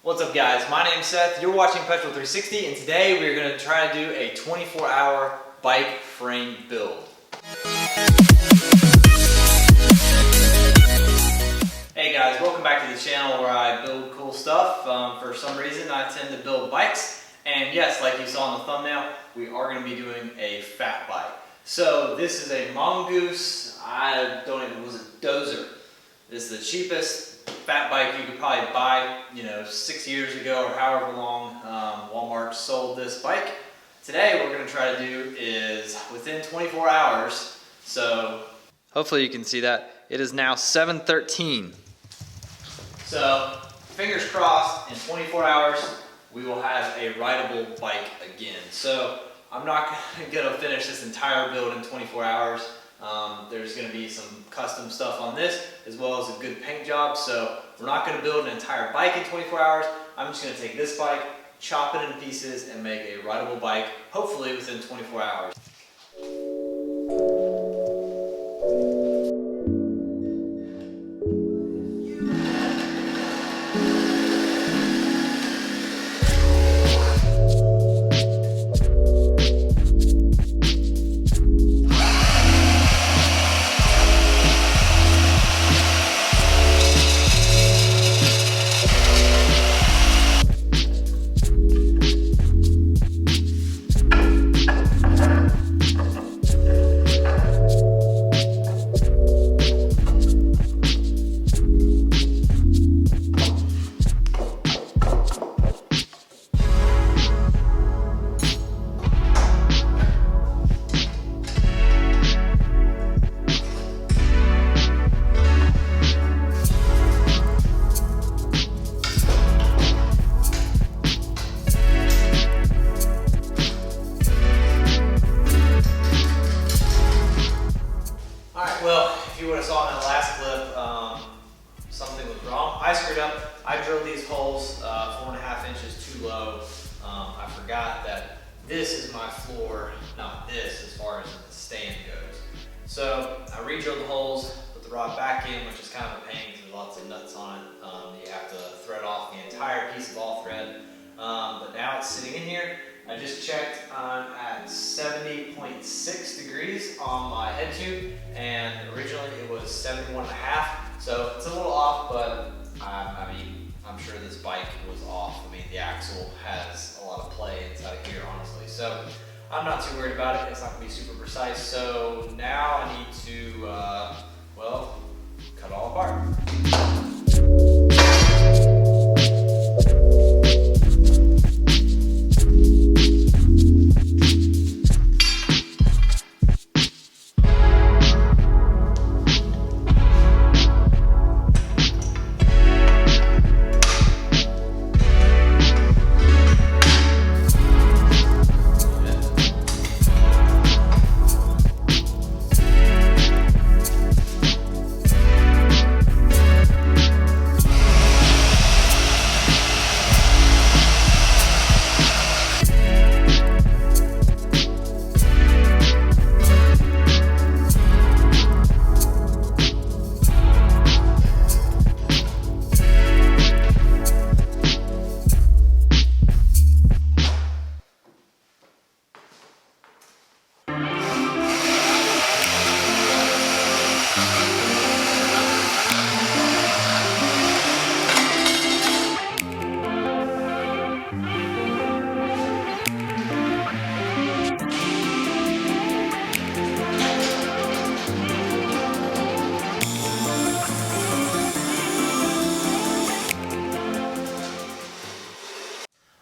What's up guys, my name's Seth, you're watching Petrol 360, and today we're going to try to do a 24-hour bike frame build. Hey guys, welcome back to the channel where I build cool stuff. For some reason I tend to build bikes, and yes, like you saw in the thumbnail, we are going to be doing a fat bike. So this is a Mongoose, was a Dozer. This is the cheapest fat bike you could probably buy, 6 years ago or however long Walmart sold this bike. Today what we're going to try to do is within 24 hours, so hopefully you can see that, it is now 7:13. So fingers crossed, in 24 hours we will have a rideable bike again. So I'm not going to finish this entire build in 24 hours. There's going to be some custom stuff on this as well as a good paint job, so we're not going to build an entire bike in 24 hours. I'm just going to take this bike, chop it into pieces, and make a rideable bike, hopefully within 24 hours. Well, if you would have saw in the last clip, something was wrong. I screwed up. I drilled these holes 4.5 inches too low. I forgot that this is my floor, not this, as far as the stand goes. So I re-drilled the holes, put the rod back in, which is kind of a pain because there's lots of nuts on it. You have to thread off the entire piece of all thread. But now it's sitting in here. I just checked, I'm at 70.6 degrees on my head tube, and originally it was 71.5, so it's a little off, but I'm sure this bike was off. I mean, the axle has a lot of play inside of here, honestly, so I'm not too worried about it. It's not going to be super precise, so now I need to, cut it all apart.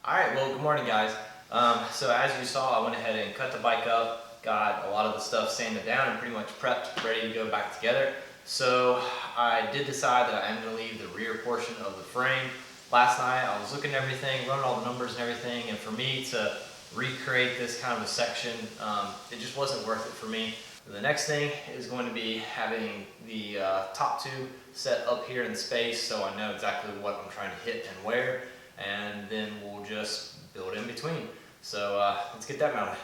Alright, well, good morning guys. So as you saw, I went ahead and cut the bike up, got a lot of the stuff sanded down and pretty much prepped, ready to go back together. So I did decide that I am going to leave the rear portion of the frame. Last night I was looking at everything, running all the numbers and everything, and for me to recreate this kind of a section, it just wasn't worth it for me. The next thing is going to be having the top tube set up here in space so I know exactly what I'm trying to hit and where, and then we'll just build in between. So let's get that mounted.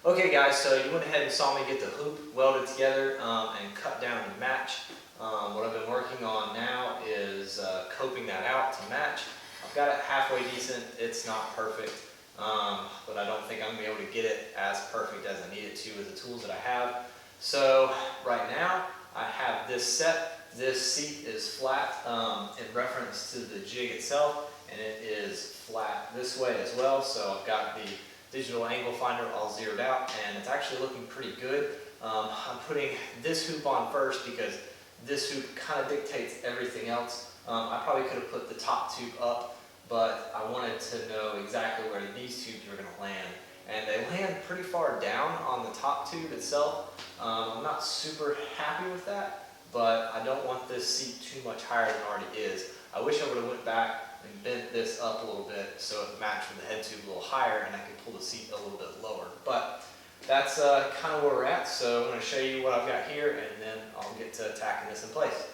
Okay guys, so you went ahead and saw me get the hoop welded together and cut down to match. What I've been working on now is coping that out to match. I've got it halfway decent. It's not perfect, but I don't think I'm gonna be able to get it as perfect as I need it to with the tools that I have. So right now I have this set. This seat is flat in reference to the jig itself, and it is flat this way as well. So I've got the digital angle finder all zeroed out, and it's actually looking pretty good. I'm putting this hoop on first because this hoop kind of dictates everything else. I probably could have put the top tube up, but I wanted to know exactly where these tubes were going to land. And they land pretty far down on the top tube itself. I'm not super happy with that, but I don't want this seat too much higher than it already is. I wish I would have went back and bent this up a little bit so it matched with the head tube a little higher and I could pull the seat a little bit lower. But that's kind of where we're at, so I'm going to show you what I've got here and then I'll get to attacking this in place.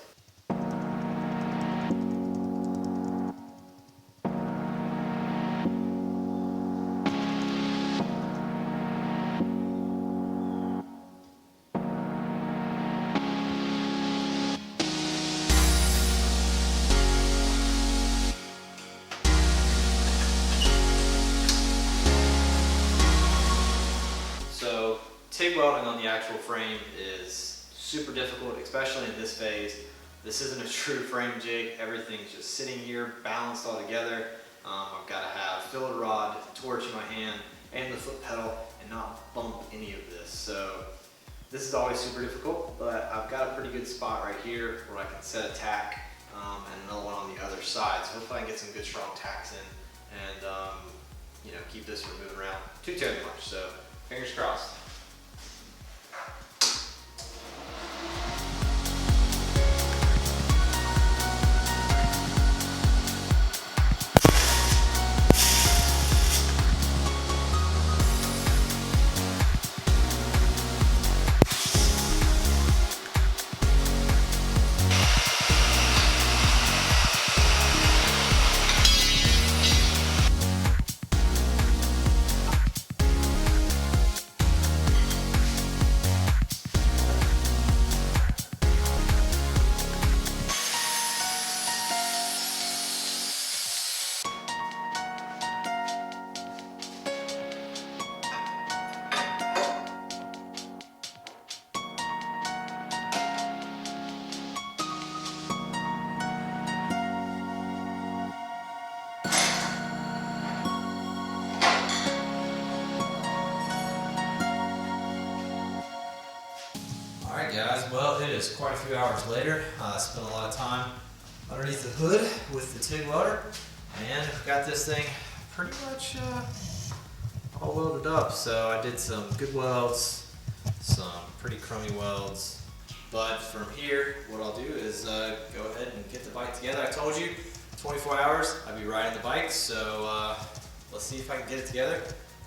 So TIG welding on the actual frame is super difficult, especially in this phase. This isn't a true frame jig. Everything's just sitting here, balanced all together. I've got to have filler rod, torch in my hand, and the foot pedal, and not bump any of this. So this is always super difficult, but I've got a pretty good spot right here where I can set a tack and another one on the other side. So hopefully I can get some good strong tacks in and you know, keep this from moving around too terribly much. So fingers crossed. Alright guys, well it is quite a few hours later. I spent a lot of time underneath the hood with the TIG welder, and I've got this thing pretty much all welded up. So I did some good welds, some pretty crummy welds, but from here what I'll do is go ahead and get the bike together. I told you 24 hours I'd be riding the bike, so let's see if I can get it together,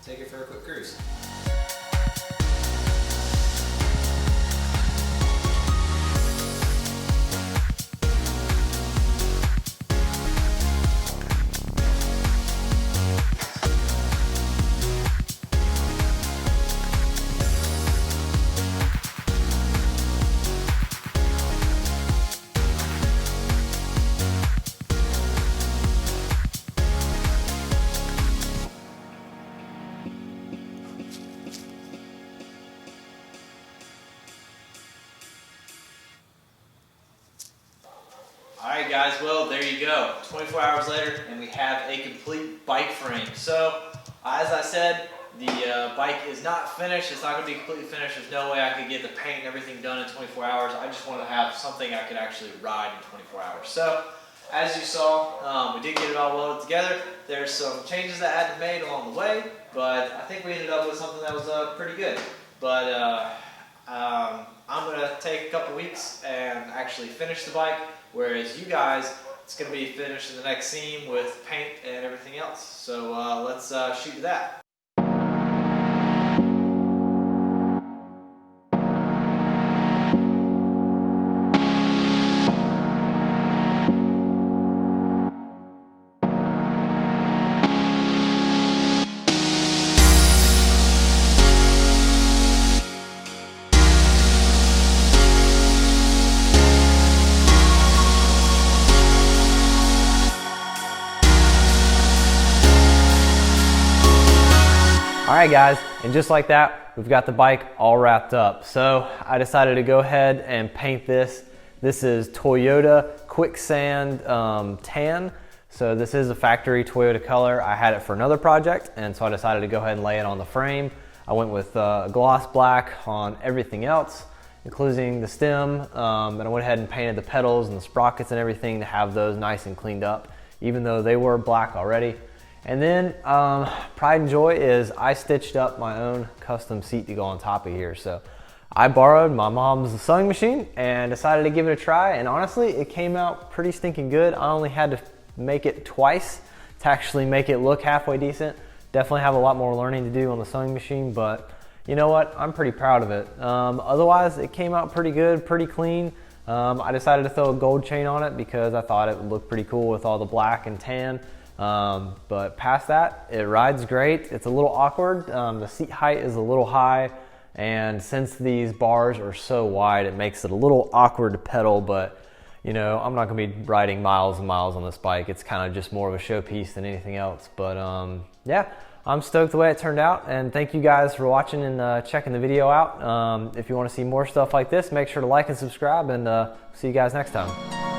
take it for a quick cruise. Alright guys, well there you go. 24 hours later and we have a complete bike frame. So as I said, the bike is not finished. It's not going to be completely finished. There's no way I could get the paint and everything done in 24 hours. I just wanted to have something I could actually ride in 24 hours. So as you saw, we did get it all welded together. There's some changes that had to be made along the way, but I think we ended up with something that was pretty good. But I'm going to take a couple weeks and actually finish the bike, whereas you guys, it's going to be finished in the next seam with paint and everything else. So let's shoot to that. Alright guys, and just like that, we've got the bike all wrapped up. So I decided to go ahead and paint this. This is Toyota Quicksand Tan. So this is a factory Toyota color. I had it for another project, and so I decided to go ahead and lay it on the frame. I went with gloss black on everything else, including the stem, and I went ahead and painted the pedals and the sprockets and everything to have those nice and cleaned up, even though they were black already. And then pride and joy is I stitched up my own custom seat to go on top of here. So I borrowed my mom's sewing machine and decided to give it a try, and honestly it came out pretty stinking good. I only had to make it twice to actually make it look halfway decent. Definitely have a lot more learning to do on the sewing machine, but you know what, I'm pretty proud of it. Otherwise it came out pretty good, pretty clean. I decided to throw a gold chain on it because I thought it would look pretty cool with all the black and tan. But past that, it rides great. It's a little awkward. The seat height is a little high, and since these bars are so wide, it makes it a little awkward to pedal, but you know, I'm not gonna be riding miles and miles on this bike. It's kind of just more of a showpiece than anything else. But yeah, I'm stoked the way it turned out, and thank you guys for watching and checking the video out. If you wanna see more stuff like this, make sure to like and subscribe, and see you guys next time.